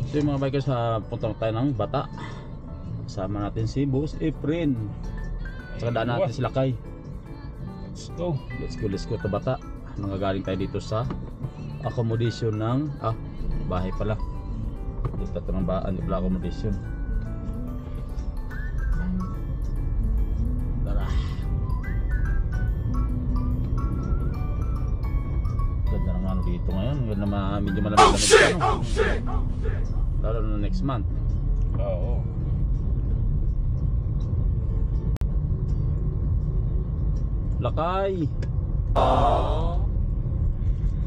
So yung mga bikers, punta tayo ng Bata. Kasama natin si Boss Efren. Saka daan natin si Lakay. Let's go to Bata. Nangagaling tayo dito sa accommodation ng bahay pala. Dito ito ng accommodation. Tara. Ganda ng ano dito ngayon. Yun na medyo malamig ano. Lalo na next month. Oo. Lakay.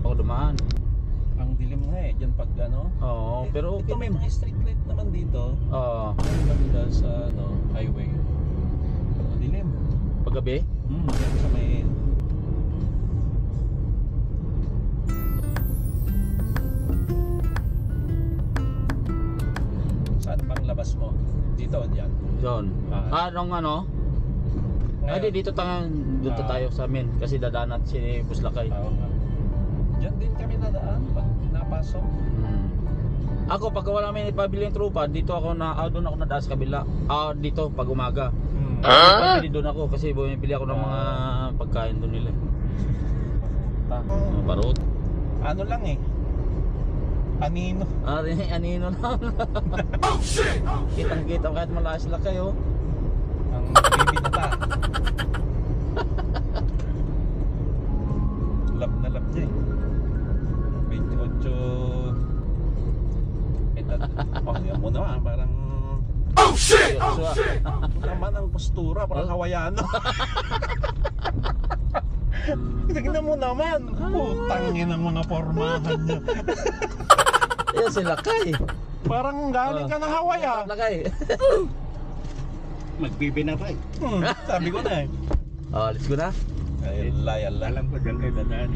Ako dumaan. Ang dilim nga diyan pag ano. Oo, pero okay. Ito may mga street light naman dito. Oo. Maganda sa highway. Ang dilim. Paggabi? Yan sa may saan pang labas mo? Dito o diyan? Doon. Anong ano? Ay, dito tayo sa amin kasi dadaan natin si Boss Lakay. Oo nga. Diyan din kami nadaan pag napasok. Ako pag wala may ipabili yung trupa, dito ako doon ako nadaan sa kabila. Dito pag umaga. Pabili doon ako kasi bumibili ako ng mga pagkain doon nila. Parot. Ano lang Anino. Anino na. Kitang-kita kahit malakas sila kayo. Ang baby na ta. Lab na lab niya 28 edad. Yan mo naman parang naman ang postura parang Hawaiano. Tignan mo naman. Putangin ang mga pormahan niya. Yan si Lakay. Parang galing ka ng Hawaii Lakay. Magbibinatay. Sabi ko na let's go na. Alam ko dyan kayo dadaan.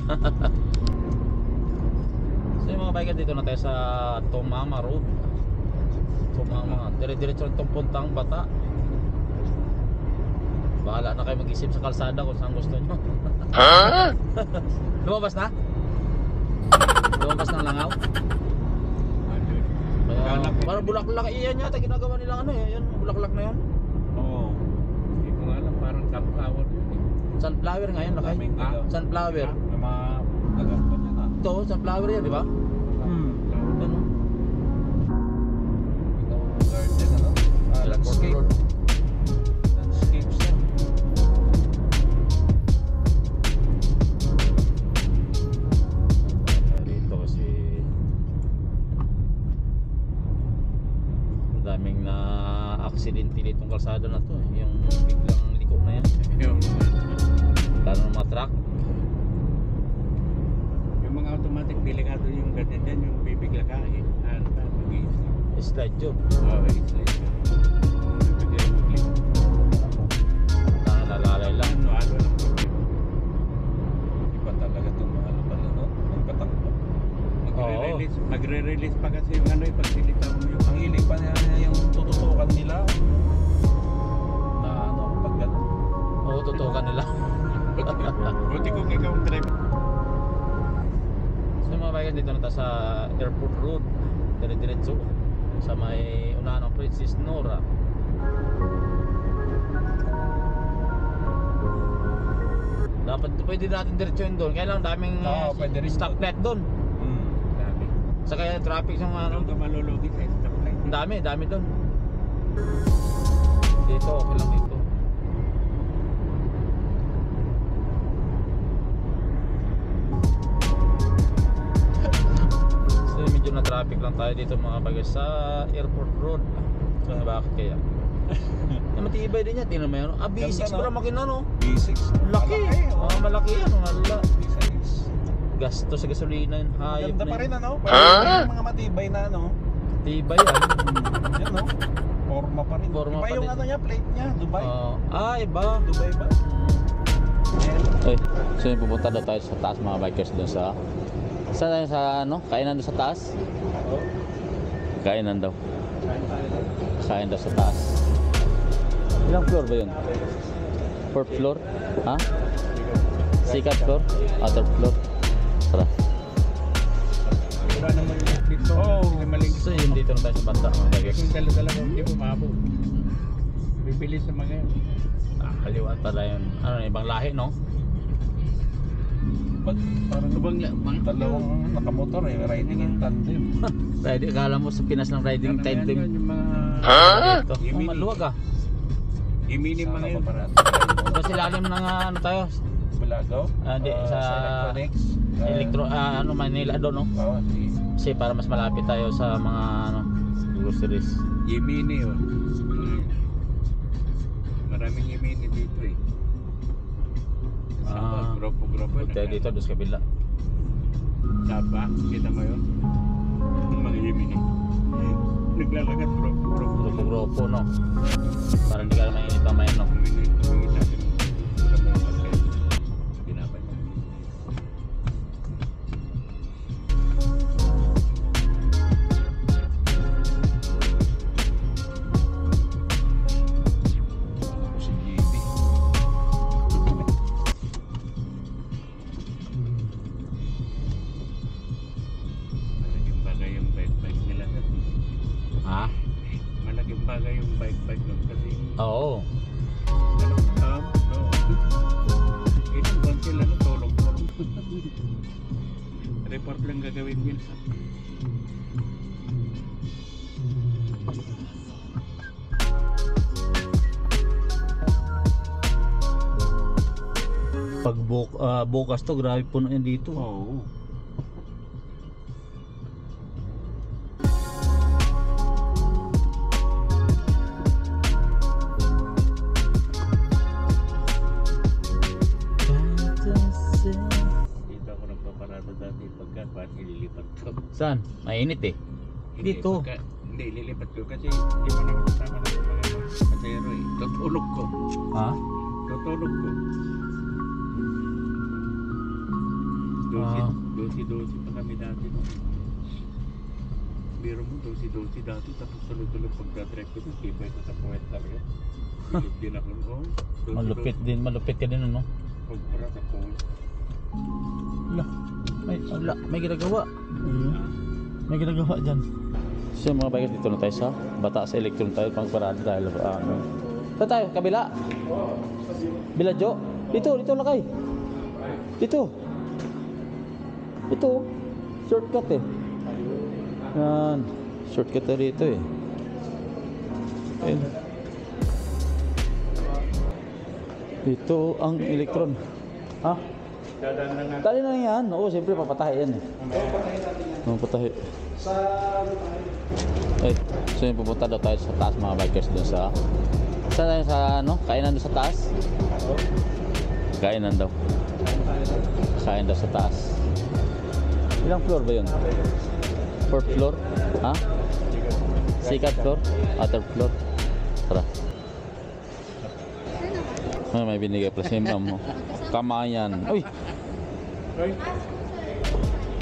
So yung mga biker dito na tayo sa Tomama Road. Dire-diretso itong puntang Bata. Bahala na kayo mag-isip sa kalsada kung saan gusto nyo. Lumabas na? Lumabas ng Langaw? Parang bulaklak iyan yata ginagawa nilang yun, bulaklak na yun. Oo. Hindi ko alam, parang sunflower yun Sunflower nga yun, Lakay. Sunflower. May mga nagagawa niya Ito, sunflower yan, di ba? Yan o. Garden landscape. Landscapes yan. Dito kasi daming na aksidente ditong kalsada na to yung biglang liko na yan lalo ng mga truck. Yung mga automatic delikado yung ganyan din, yung bibigla ka Slide job. slide job. Bibigla yung clip. Nakalalay lang. Ano lang problema. Iba talaga itong mga pala magpatakbo. Magre-release pa kasi yung ipagsilita mo yung ang hilig pa niya yung tututukan nila na pag gano'n. Oo, tutukan nila. Buti kung ikaw ang drive. So mga biker dito na tayo sa Airport Road. Dire-diretso sa may unahan ng Princess Nora. Dapat pwede natin diretsuin doon. Kaya lang daming stoplight doon. Dami. Sa kaya traffic sa mga Doon ka malulugi sa stoplight. Ang dami doon. Dito, okay lang dito. So medyo na traffic lang tayo dito mga bagay sa Airport Road. So bakit kaya? Matibay din yan, tingnan mo yan. B6 para makina no? B6? Laki! Malaki yan, wala. B6. Gasto sa gasolina yun, hayop Ganda na pa rin yun. mga matibay na Tibay yan. Yan forma pa rin. Forma Iba pa yung din. niya, plate niya, Dubai. Iba. Dubai ba? So yung pupunta daw tayo sa taas mga bikers doon sa kainan doon sa taas? Kainan daw. Kain daw sa taas. Ilang floor ba yun? 4th floor? Ha? 2nd floor? 3rd floor? Tara. Wala naman yung dito. So yun din dito na tayo sa banda mga bikers. Kung dala-dala mo, hindi mo maabot. Bibilis sa mga yan. Kaliwat pala yun. Ano, ibang lahi no? Ba't parang mga dalawang nakamotor eh, riding in tandem. Pwede, akala mo sa Pinas lang riding Ano time yan team. yun, yung mga... Ito, oh, Yemeni. maluwag ah. Yemeni mga yun. Ito silalim ng ano tayo? Bulagaw? Di, sa electronics. ano, Manila doon no? Oo, si Kasi para mas malapit tayo sa mga ano, groceries. Yemeni yun. Maraming Yemeni dito eh. Grupo-grupo. Huwag tayo dito, doon sa kabila. Saba, kita mo yun? Yung mga Yemeni. Naglalagat grupo-grupo. Grupo-grupo no? Para hindi ka mainit mamaya no? Ha? Malaking bagay yung bike nun kasi Oo. ilang buwan sila no, tulog-tulog. Report lang gagawin yun. Pag bukas to, grabe puno yan dito. Oo. Dito ako nagpaparado dati pagka ba't ililipat ko. Saan? Mainit eh. Hindi, Dito. Hindi, ililipat ko kasi hindi mo naman kasama ng mga pasero eh. Tutulog ko. Ha? Tutulog ko. Ah. Dosi pa kami dati. No? Biro mo, dosi dati tapos tulog-tulog pagka-drive ko. Tibay ko sa puwet talaga. Bilib din ako. Oh, Malupit ka din ano? Pagpara sa puwet. May ginagawa. May ginagawa dyan. So mga bikers, dito na tayo sa Bata sa Electron tayo pang parada dahil saan tayo? Kabila? Biladyo? Dito lakay. Dito. Shortcut eh. Yan. Shortcut na rito eh. Ayun. Dito ang Electron. Ha? Dali na yan. Oo, siyempre papatahi yan eh. Papatahi. Ay, so yung pupunta daw tayo sa taas mga bikers doon sa... Saan tayo sa ano? Kainan doon sa taas? Kainan daw. Kain daw sa taas. Ilang floor ba yun? 4th floor? Ha? 2nd floor? 3rd floor? Tara. May binigay pala si ma'am mo. Kamayan. Uy!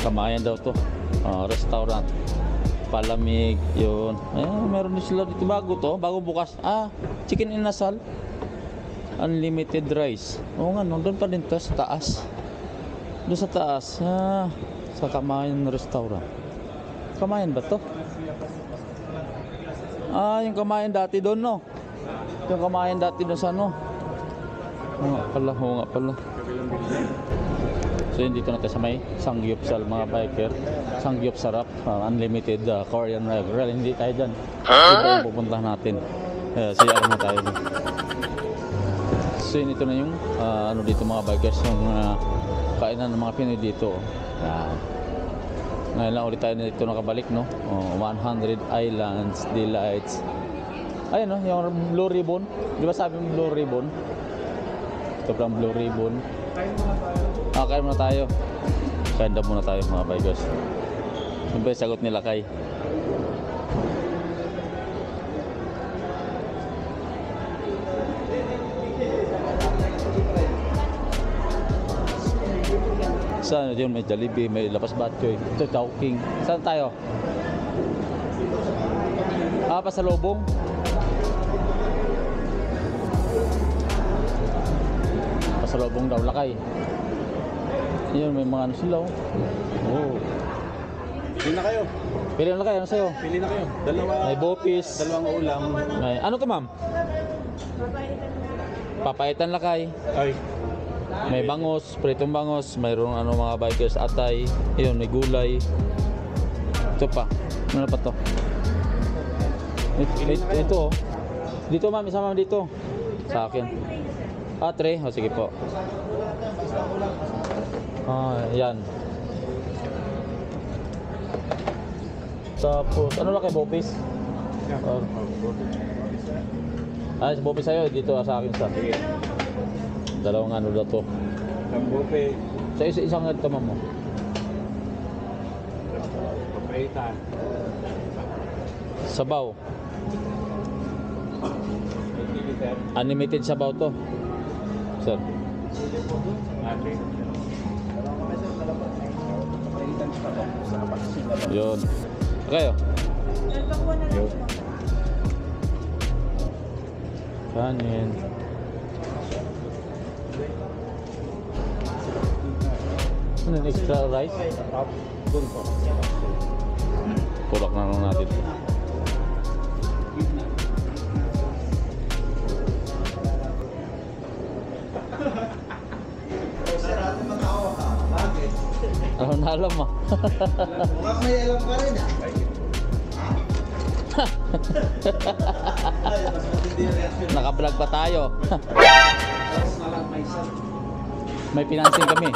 Kamayan daw to. Restaurant. Palamig. Yun. Meron din sila dito bago to. Bago bukas. Chicken inasal. Unlimited rice. Oo nga, no, doon pa din to sa taas. Doon sa taas. Sa Kamayan Restaurant. Kamayan ba to? Yung Kamayan dati doon, no? Yung Kamayan dati doon sa ano? Oo nga pala. So yun, dito na tayo sa may Sangyupsal mga biker. Sangyupsarap, unlimited Korean grill. Hindi tayo dyan. Ito yung pupuntahan natin. CR na tayo. So yun, ito na yung ano dito mga bikers, yung kainan ng mga Pinoy dito. Ngayon lang ulit tayo dito nakabalik, no? 100 Islands Delights. Ayun, no? Yung Blue Ribbon. Di ba sabi mo Blue Ribbon? Ito pang Blue Ribbon. Kain muna tayo. Kain daw muna tayo mga bikers. Siyempre sagot nila kay. Saan yun? May Jollibee, may Lapas Batchoy. Ito Chowking. Saan tayo? Pasalubong. Pasalubong daw lakay. Yun, may mga ano sila. Oh. Sino na kayo? Pili na kayo, ano sa'yo? Pili na kayo. May bopis. Dalawang ulam. May, ano to ma'am? Papaitan lakay. Ay. May bangos, pritong bangos, mayroong ano mga bikers atay, yun, may gulay. Ito pa. Ano pa to? Ito oh. Dito ma'am, isa ma'am dito. Sa akin. Ah, tray. O, sige po. Ah, yan. Tapos, ano na kay Bopis? Ah, sa Bopis sa'yo, dito sa akin sa. Dalawang ano na to. Ang buffet. Sa isang ito ma'am mo. Papaitan. Sabaw. Unlimited sabaw to. Sir. Ate. Yun. Kayo. Kanin. Ano yung extra rice? Doon po. Pulak na lang natin. Ano na alam mo? Mukhang may alam ka rin ah. Naka-vlog pa tayo. May financing kami.